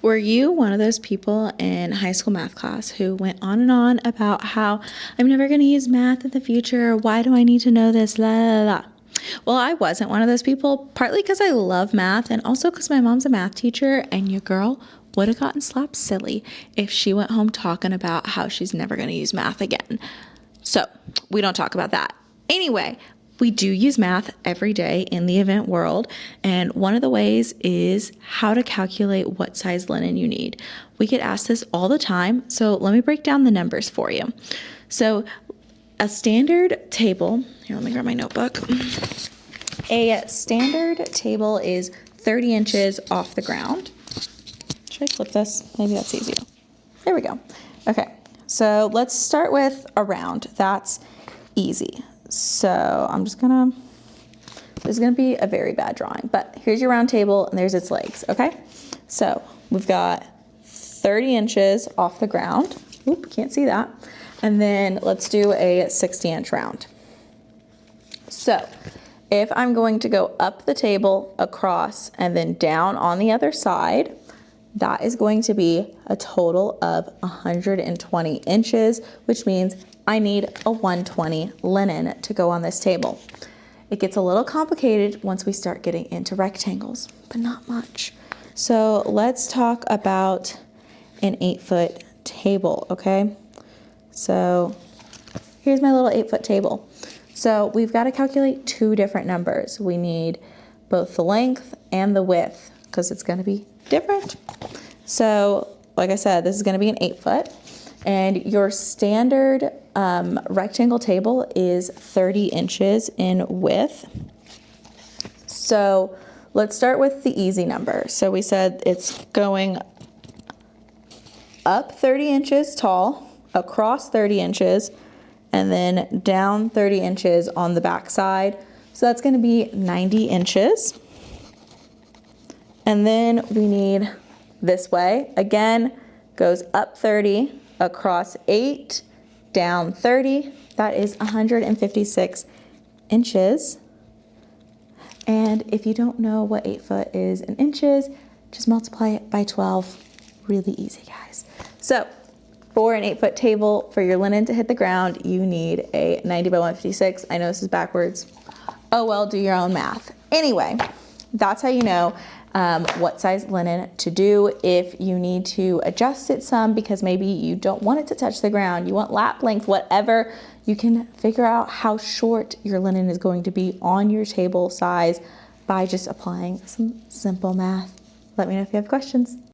Were you one of those people in high school math class who went on and on about how I'm never going to use math in the future? Why do I need to know this? La, la, la. Well, I wasn't one of those people, partly because I love math and also because my mom's a math teacher, and your girl would have gotten slapped silly if she went home talking about how she's never going to use math again. So we don't talk about that. Anyway, we do use math every day in the event world, and one of the ways is how to calculate what size linen you need. We get asked this all the time, so let me break down the numbers for you. So a standard table, here, let me grab my notebook. A standard table is 30 inches off the ground. Should I flip this? Maybe that's easier. There we go. Okay, so let's start with a round. That's easy. So this is gonna be a very bad drawing, but here's your round table and there's its legs, okay? So we've got 30 inches off the ground. Oop, can't see that. And then let's do a 60-inch round. So if I'm going to go up the table, across, and then down on the other side, that is going to be a total of 120 inches, which means I need a 120 linen to go on this table. It gets a little complicated once we start getting into rectangles, but not much. So let's talk about an 8-foot table, okay? So here's my little 8-foot table. So we've got to calculate two different numbers. We need both the length and the width because it's going to be different. So like I said, this is going to be an 8-foot, and your standard rectangle table is 30 inches in width. So let's start with the easy number. So we said it's going up 30 inches tall, across 30 inches, and then down 30 inches on the back side. So that's going to be 90 inches. And then we need this way. Again, goes up 30, across 8, down 30. That is 156 inches. And if you don't know what 8 foot is in inches, just multiply it by 12. Really easy, guys. So for an 8-foot table, for your linen to hit the ground, you need a 90 by 156. I know this is backwards. Oh well, do your own math. Anyway, that's how you know what size linen to do. If you need to adjust it some because maybe you don't want it to touch the ground, you want lap length, whatever, you can figure out how short your linen is going to be on your table size by just applying some simple math. Let me know if you have questions.